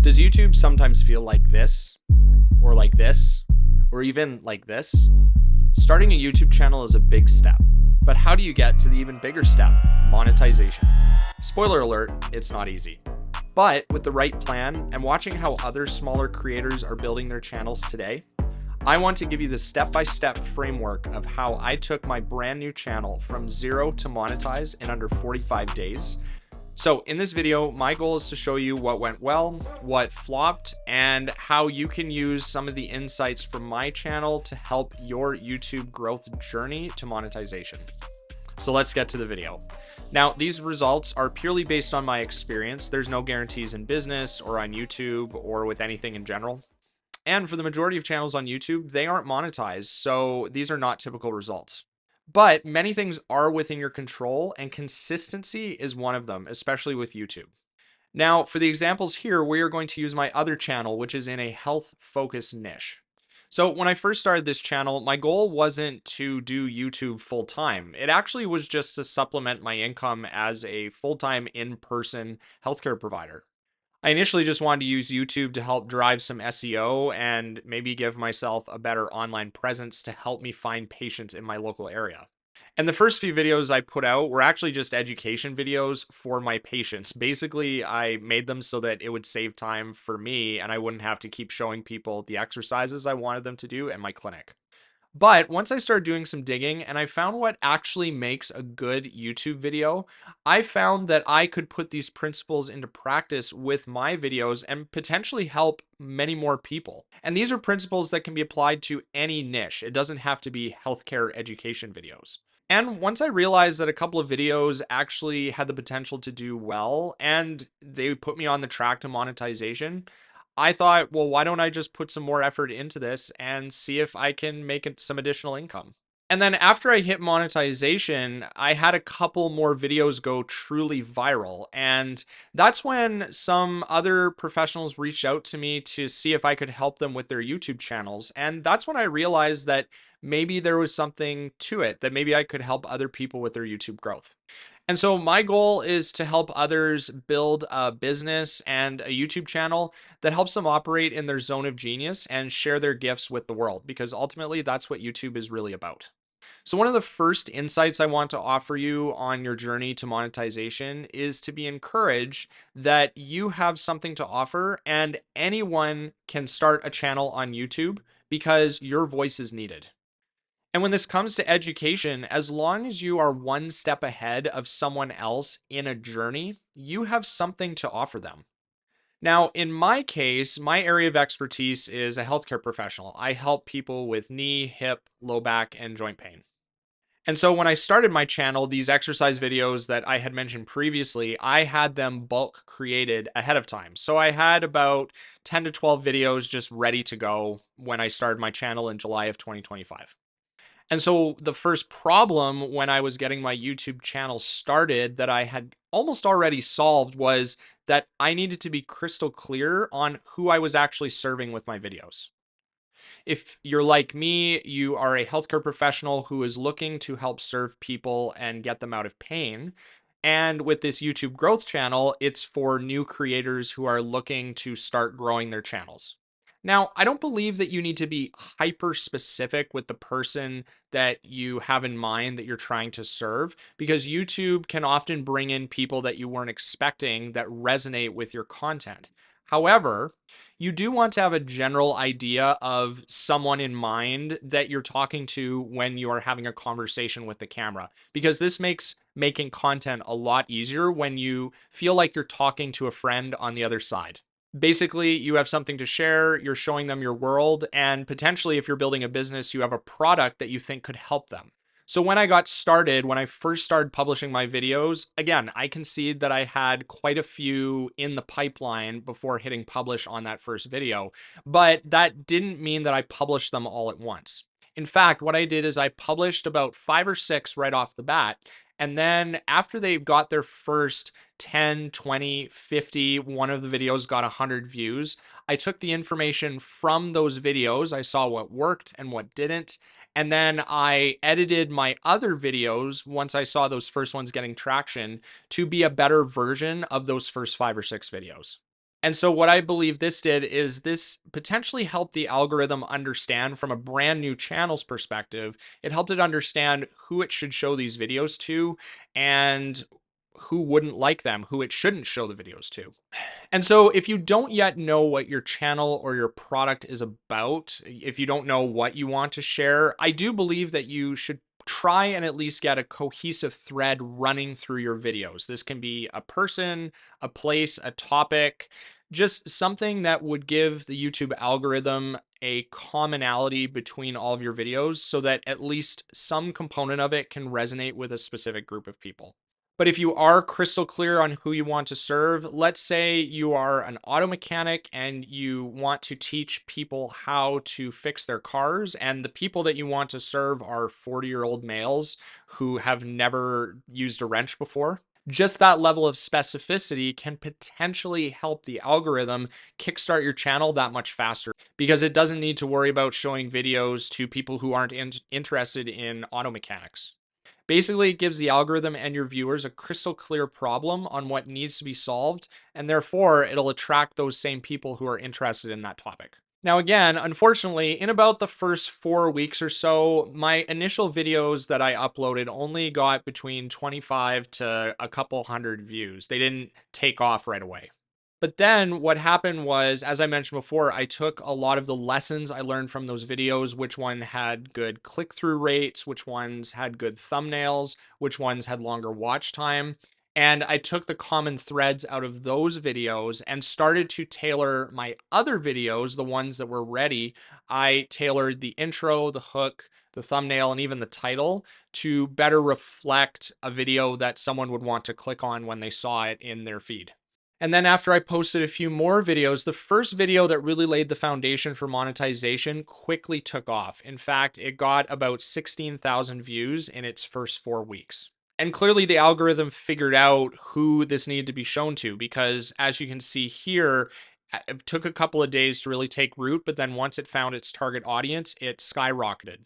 Does YouTube sometimes feel like this, like this, or even like this? Starting a YouTube channel is a big step, but how do you get to the even bigger step, monetization? Spoiler alert, it's not easy. But with the right plan and watching how other smaller creators are building their channels today, I want to give you the step-by-step framework of how I took my brand new channel from zero to monetize in under 45 days. So in this video, my goal is to show you what went well, what flopped, and how you can use some of the insights from my channel to help your YouTube growth journey to monetization. So let's get to the video. Now, these results are purely based on my experience. There's no guarantees in business or on YouTube or with anything in general. And for the majority of channels on YouTube, they aren't monetized, so these are not typical results. But many things are within your control, and consistency is one of them, especially with YouTube. Now, for the examples here, we are going to use my other channel, which is in a health focused niche. So when I first started this channel, my goal wasn't to do YouTube full time. It actually was just to supplement my income as a full-time in-person healthcare provider. I initially just wanted to use YouTube to help drive some SEO and maybe give myself a better online presence to help me find patients in my local area. And the first few videos I put out were actually just education videos for my patients. Basically, I made them so that it would save time for me and I wouldn't have to keep showing people the exercises I wanted them to do at my clinic. But once I started doing some digging and I found what actually makes a good YouTube video, I found that I could put these principles into practice with my videos and potentially help many more people. And these are principles that can be applied to any niche. It doesn't have to be healthcare education videos. And once I realized that a couple of videos actually had the potential to do well and they put me on the track to monetization, I thought, well, why don't I just put some more effort into this and see if I can make some additional income? And then after I hit monetization, I had a couple more videos go truly viral. And that's when some other professionals reached out to me to see if I could help them with their YouTube channels. And that's when I realized that maybe there was something to it, that maybe I could help other people with their YouTube growth. And so my goal is to help others build a business and a YouTube channel that helps them operate in their zone of genius and share their gifts with the world, because ultimately that's what YouTube is really about. So one of the first insights I want to offer you on your journey to monetization is to be encouraged that you have something to offer and anyone can start a channel on YouTube because your voice is needed. And when this comes to education, as long as you are one step ahead of someone else in a journey, you have something to offer them. Now, in my case, my area of expertise is a healthcare professional. I help people with knee, hip, low back, and joint pain. And so when I started my channel, these exercise videos that I had mentioned previously, I had them bulk created ahead of time. So I had about 10 to 12 videos just ready to go when I started my channel in July of 2025. And so the first problem when I was getting my YouTube channel started that I had almost already solved was that I needed to be crystal clear on who I was actually serving with my videos. If you're like me, you are a healthcare professional who is looking to help serve people and get them out of pain. And with this YouTube growth channel, it's for new creators who are looking to start growing their channels. Now, I don't believe that you need to be hyper specific with the person that you have in mind that you're trying to serve, because YouTube can often bring in people that you weren't expecting that resonate with your content. However, you do want to have a general idea of someone in mind that you're talking to when you are having a conversation with the camera, because this makes making content a lot easier when you feel like you're talking to a friend on the other side. Basically, you have something to share, you're showing them your world, and potentially, if you're building a business, you have a product that you think could help them. So when I got started, when I first started publishing my videos, again, I concede that I had quite a few in the pipeline before hitting publish on that first video, but that didn't mean that I published them all at once. In fact, what I did is I published about 5 or 6 right off the bat. And then after they got their first 10, 20, 50, one of the videos got 100 views, I took the information from those videos. I saw what worked and what didn't. And then I edited my other videos once I saw those first ones getting traction to be a better version of those first 5 or 6 videos. And so, what I believe this did is this potentially helped the algorithm understand from a brand new channel's perspective. It helped it understand who it should show these videos to and who wouldn't like them, who it shouldn't show the videos to. And so, if you don't yet know what your channel or your product is about, if you don't know what you want to share, I do believe that you should try and at least get a cohesive thread running through your videos. This can be a person, a place, a topic, just something that would give the YouTube algorithm a commonality between all of your videos so that at least some component of it can resonate with a specific group of people. But if you are crystal clear on who you want to serve, let's say you are an auto mechanic and you want to teach people how to fix their cars, and the people that you want to serve are 40-year-old males who have never used a wrench before. Just that level of specificity can potentially help the algorithm kickstart your channel that much faster because it doesn't need to worry about showing videos to people who aren't interested in auto mechanics. Basically, it gives the algorithm and your viewers a crystal clear problem on what needs to be solved, and therefore it'll attract those same people who are interested in that topic. Now, again, unfortunately, in about the first 4 weeks or so, my initial videos that I uploaded only got between 25 to a couple hundred views. They didn't take off right away. But then what happened was, as I mentioned before, I took a lot of the lessons I learned from those videos, which one had good click through rates, which ones had good thumbnails, which ones had longer watch time. And I took the common threads out of those videos and started to tailor my other videos, the ones that were ready. I tailored the intro, the hook, the thumbnail, and even the title to better reflect a video that someone would want to click on when they saw it in their feed. And then after I posted a few more videos, the first video that really laid the foundation for monetization quickly took off. In fact, it got about 16,000 views in its first 4 weeks. And clearly, the algorithm figured out who this needed to be shown to because, as you can see here, it took a couple of days to really take root, but then once it found its target audience, it skyrocketed.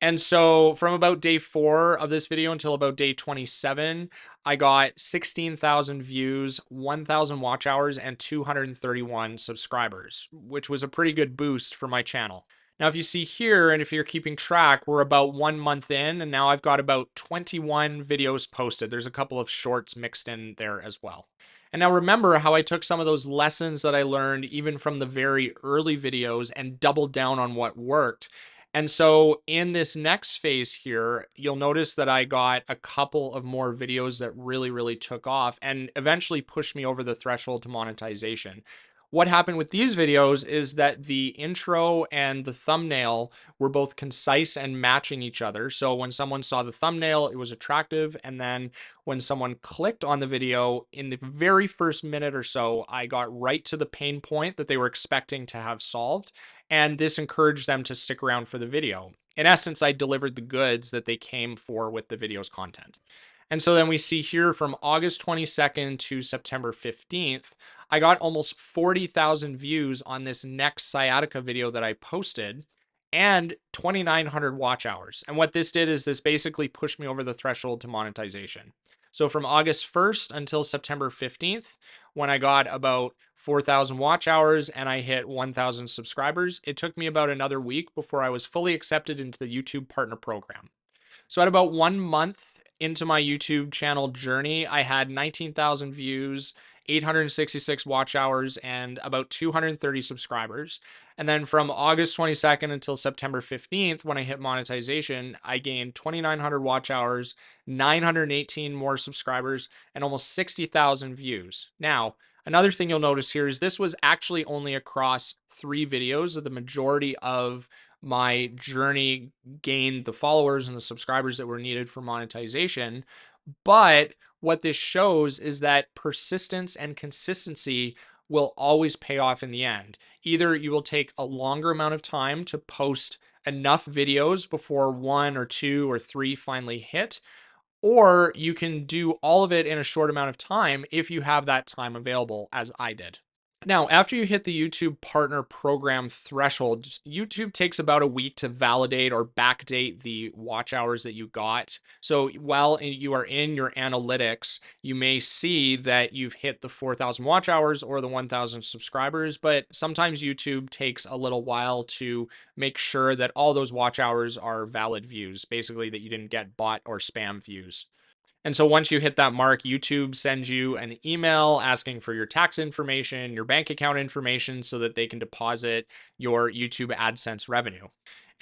And so from about day 4 of this video until about day 27, I got 16,000 views, 1,000 watch hours, and 231 subscribers, which was a pretty good boost for my channel. Now, if you see here, and if you're keeping track, we're about 1 month in, and now I've got about 21 videos posted. There's a couple of shorts mixed in there as well. And now remember how I took some of those lessons that I learned even from the very early videos and doubled down on what worked. And so in this next phase here, you'll notice that I got a couple of more videos that really took off and eventually pushed me over the threshold to monetization. What happened with these videos is that the intro and the thumbnail were both concise and matching each other. So when someone saw the thumbnail, it was attractive. And then when someone clicked on the video in the very first minute or so, I got right to the pain point that they were expecting to have solved. And this encouraged them to stick around for the video. In essence, I delivered the goods that they came for with the video's content. And so then we see here from August 22nd to September 15th, I got almost 40,000 views on this next sciatica video that I posted and 2,900 watch hours. And what this did is this basically pushed me over the threshold to monetization. So from August 1st until September 15th, when I got about 4,000 watch hours and I hit 1,000 subscribers, it took me about another week before I was fully accepted into the YouTube Partner Program. So at about 1 month into my YouTube channel journey, I had 19,000 views, 866 watch hours, and about 230 subscribers. And then from August 22nd until September 15th, when I hit monetization, I gained 2,900 watch hours, 918 more subscribers, and almost 60,000 views. Now, another thing you'll notice here is this was actually only across 3 videos. The majority of my journey gained the followers and the subscribers that were needed for monetization. But what this shows is that persistence and consistency will always pay off in the end. Either you will take a longer amount of time to post enough videos before 1 or 2 or 3 finally hit, or you can do all of it in a short amount of time if you have that time available, as I did. Now, after you hit the YouTube Partner Program threshold, YouTube takes about a week to validate or backdate the watch hours that you got. So while you are in your analytics, you may see that you've hit the 4,000 watch hours or the 1,000 subscribers, but sometimes YouTube takes a little while to make sure that all those watch hours are valid views, basically that you didn't get bot or spam views. And so once you hit that mark, YouTube sends you an email asking for your tax information, your bank account information, so that they can deposit your YouTube AdSense revenue.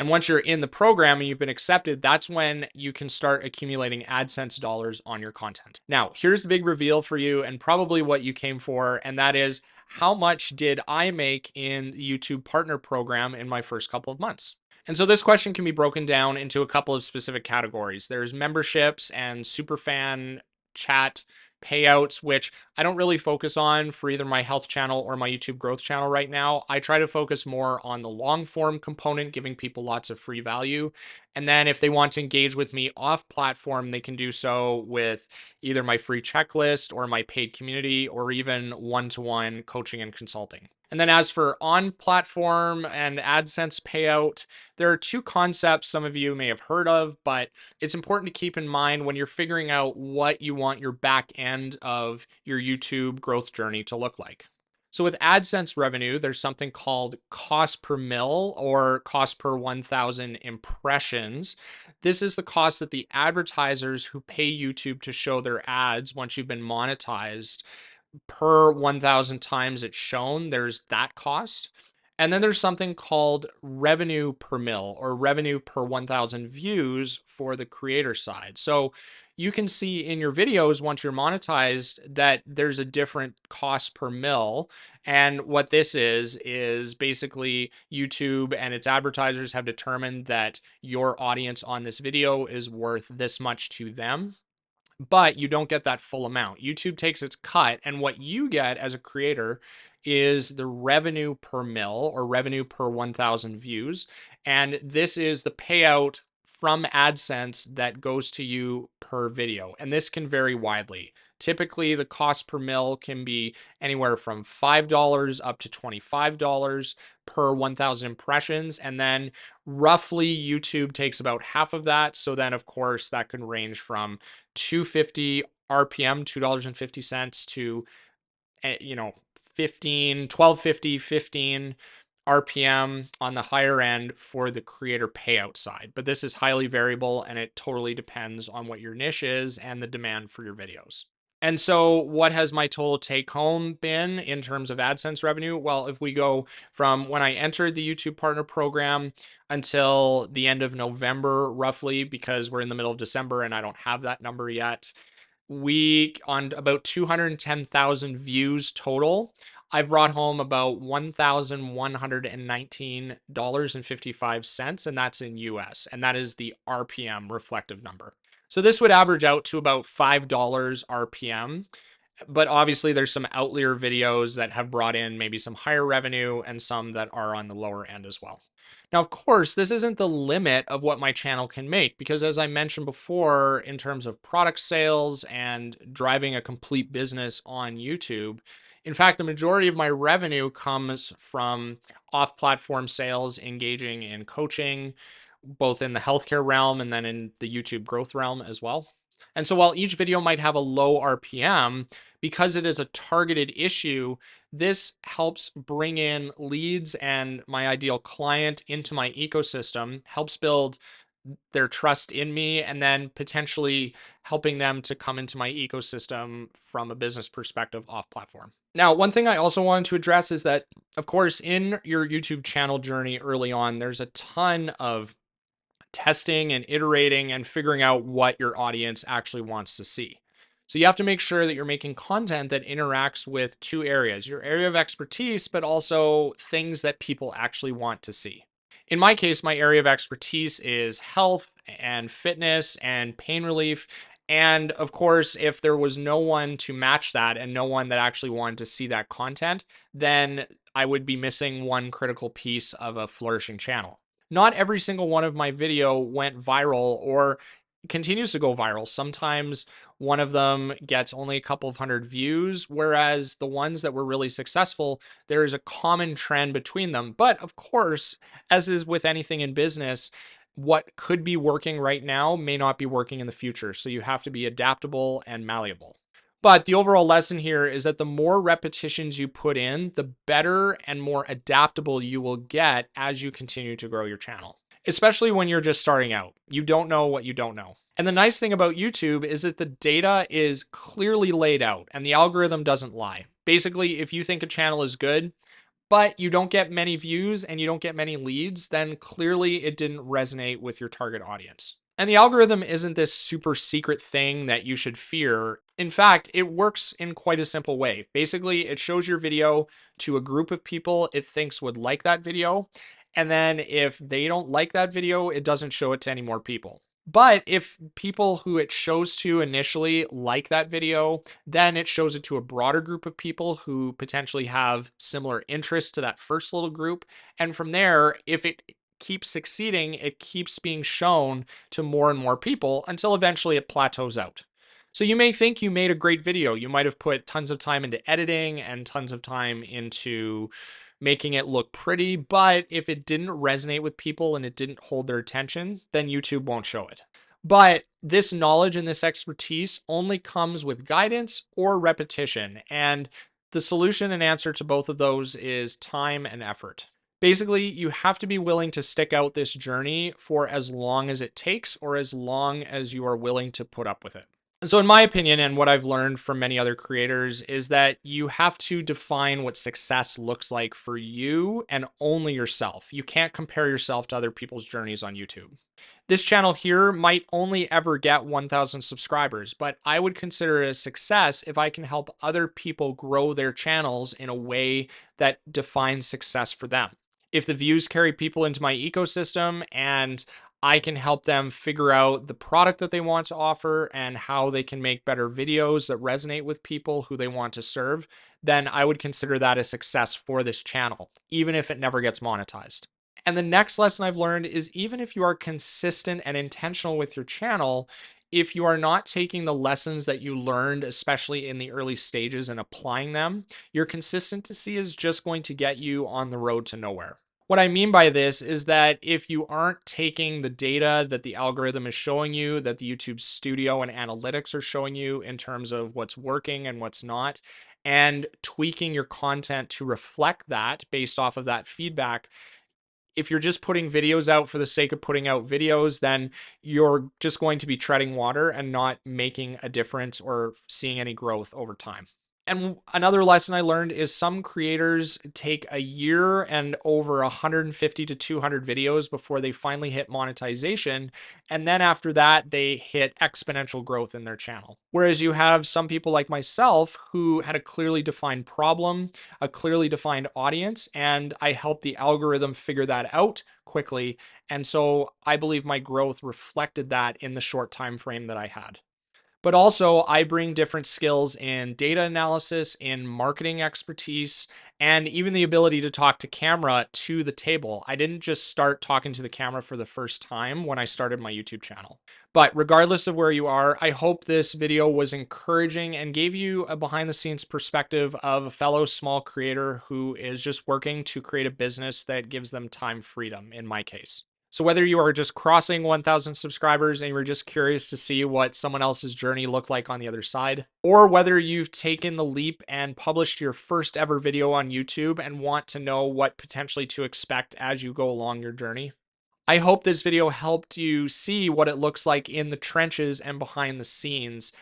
And once you're in the program and you've been accepted, that's when you can start accumulating AdSense dollars on your content. Now, here's the big reveal for you and probably what you came for, and that is how much did I make in the YouTube Partner Program in my first couple of months? And so this question can be broken down into a couple of specific categories. There's memberships and superfan chat payouts, which I don't really focus on for either my health channel or my YouTube growth channel right now. I try to focus more on the long form component, giving people lots of free value. And then if they want to engage with me off platform, they can do so with either my free checklist or my paid community or even one-to-one coaching and consulting. And then as for on platform and AdSense payout, there are two concepts some of you may have heard of, but it's important to keep in mind when you're figuring out what you want your back end of your YouTube growth journey to look like. So with AdSense revenue, there's something called cost per mil or cost per 1,000 impressions. This is the cost that the advertisers who pay YouTube to show their ads once you've been monetized per 1,000 times it's shown, there's that cost. And then there's something called revenue per mil or revenue per 1,000 views for the creator side. So you can see in your videos once you're monetized that there's a different cost per mil. And what this is basically YouTube and its advertisers have determined that your audience on this video is worth this much to them, but you don't get that full amount. YouTube takes its cut, and what you get as a creator is the revenue per mil or revenue per 1,000 views. And this is the payout from AdSense that goes to you per video. And this can vary widely. Typically, the cost per mil can be anywhere from $5 up to $25 per 1,000 impressions. And then roughly YouTube takes about half of that. So then, of course, that can range from 250 RPM, $2.50 to, 15, 12.50, 15 RPM on the higher end for the creator payout side. But this is highly variable and it totally depends on what your niche is and the demand for your videos. And so, what has my total take home been in terms of AdSense revenue? Well, if we go from when I entered the YouTube Partner Program until the end of November, roughly, because we're in the middle of December and I don't have that number yet, we on about 210,000 views total. I've brought home about $1,119.55, and that's in US, and that is the RPM reflective number. So this would average out to about $5 RPM, but obviously there's some outlier videos that have brought in maybe some higher revenue and some that are on the lower end as well. Now, of course, this isn't the limit of what my channel can make because as I mentioned before, in terms of product sales and driving a complete business on YouTube, in fact, the majority of my revenue comes from off-platform sales, engaging in coaching, both in the healthcare realm and then in the YouTube growth realm as well. And so while each video might have a low RPM, because it is a targeted issue, this helps bring in leads and my ideal client into my ecosystem, helps build their trust in me, and then potentially helping them to come into my ecosystem from a business perspective off platform. Now, one thing I also wanted to address is that, of course, in your YouTube channel journey early on, there's a ton of testing and iterating and figuring out what your audience actually wants to see. So you have to make sure that you're making content that interacts with two areas, your area of expertise, but also things that people actually want to see. In my case, my area of expertise is health and fitness and pain relief. And of course, if there was no one to match that and no one that actually wanted to see that content, then I would be missing one critical piece of a flourishing channel. Not every single one of my video went viral or continues to go viral. Sometimes one of them gets only a couple of hundred views, whereas the ones that were really successful, there is a common trend between them. But of course, as is with anything in business, what could be working right now may not be working in the future. So you have to be adaptable and malleable. But the overall lesson here is that the more repetitions you put in, the better and more adaptable you will get as you continue to grow your channel, especially when you're just starting out. You don't know what you don't know. And the nice thing about YouTube is that the data is clearly laid out and the algorithm doesn't lie. Basically, if you think a channel is good, but you don't get many views and you don't get many leads, then clearly it didn't resonate with your target audience. And the algorithm isn't this super secret thing that you should fear. In fact, it works in quite a simple way. Basically, it shows your video to a group of people it thinks would like that video. And then if they don't like that video, it doesn't show it to any more people. But if people who it shows to initially like that video, then it shows it to a broader group of people who potentially have similar interests to that first little group. And from there, if it keeps succeeding, it keeps being shown to more and more people until eventually it plateaus out. So you may think you made a great video. You might have put tons of time into editing and tons of time into making it look pretty, but if it didn't resonate with people and it didn't hold their attention, then YouTube won't show it. But this knowledge and this expertise only comes with guidance or repetition. And the solution and answer to both of those is time and effort. Basically, you have to be willing to stick out this journey for as long as it takes or as long as you are willing to put up with it. And so, in my opinion, and what I've learned from many other creators, is that you have to define what success looks like for you and only yourself. You can't compare yourself to other people's journeys on YouTube. This channel here might only ever get 1,000 subscribers, but I would consider it a success if I can help other people grow their channels in a way that defines success for them. If the views carry people into my ecosystem and I can help them figure out the product that they want to offer and how they can make better videos that resonate with people who they want to serve, then I would consider that a success for this channel, even if it never gets monetized. And the next lesson I've learned is even if you are consistent and intentional with your channel, if you are not taking the lessons that you learned, especially in the early stages, and applying them, your consistency is just going to get you on the road to nowhere. What I mean by this is that if you aren't taking the data that the algorithm is showing you, that the YouTube Studio and analytics are showing you in terms of what's working and what's not, and tweaking your content to reflect that based off of that feedback, if you're just putting videos out for the sake of putting out videos, then you're just going to be treading water and not making a difference or seeing any growth over time. And another lesson I learned is some creators take a year and over 150 to 200 videos before they finally hit monetization. And then after that, they hit exponential growth in their channel. Whereas you have some people like myself who had a clearly defined problem, a clearly defined audience, and I helped the algorithm figure that out quickly. And so I believe my growth reflected that in the short time frame that I had. But also, I bring different skills in data analysis, in marketing expertise, and even the ability to talk to camera to the table. I didn't just start talking to the camera for the first time when I started my YouTube channel. But regardless of where you are, I hope this video was encouraging and gave you a behind the scenes perspective of a fellow small creator who is just working to create a business that gives them time freedom, in my case. So whether you are just crossing 1,000 subscribers and you're just curious to see what someone else's journey looked like on the other side, or whether you've taken the leap and published your first ever video on YouTube and want to know what potentially to expect as you go along your journey, I hope this video helped you see what it looks like in the trenches and behind the scenes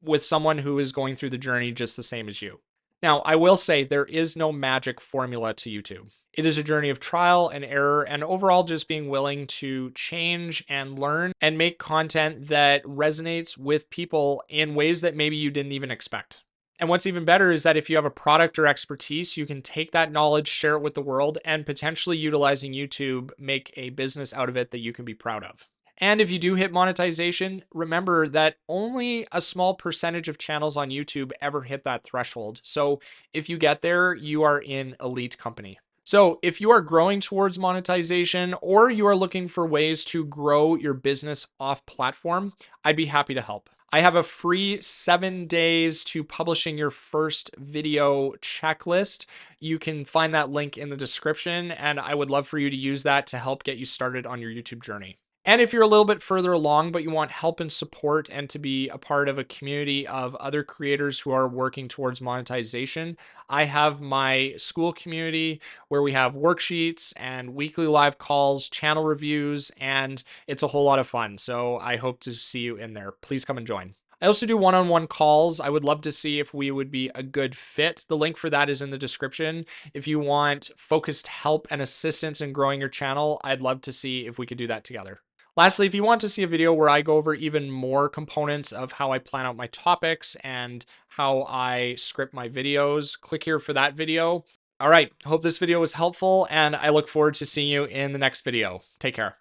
with someone who is going through the journey just the same as you. Now, I will say there is no magic formula to YouTube. It is a journey of trial and error, and overall just being willing to change and learn and make content that resonates with people in ways that maybe you didn't even expect. And what's even better is that if you have a product or expertise, you can take that knowledge, share it with the world, and potentially utilizing YouTube, make a business out of it that you can be proud of. And if you do hit monetization, remember that only a small percentage of channels on YouTube ever hit that threshold. So if you get there, you are in elite company. So, if you are growing towards monetization or you are looking for ways to grow your business off platform, I'd be happy to help. I have a free 7 days to publishing your first video checklist. You can find that link in the description, and I would love for you to use that to help get you started on your YouTube journey. And if you're a little bit further along, but you want help and support and to be a part of a community of other creators who are working towards monetization, I have my school community where we have worksheets and weekly live calls, channel reviews, and it's a whole lot of fun. So I hope to see you in there. Please come and join. I also do one on one calls. I would love to see if we would be a good fit. The link for that is in the description. If you want focused help and assistance in growing your channel, I'd love to see if we could do that together. Lastly, if you want to see a video where I go over even more components of how I plan out my topics and how I script my videos, click here for that video. All right, hope this video was helpful, and I look forward to seeing you in the next video. Take care.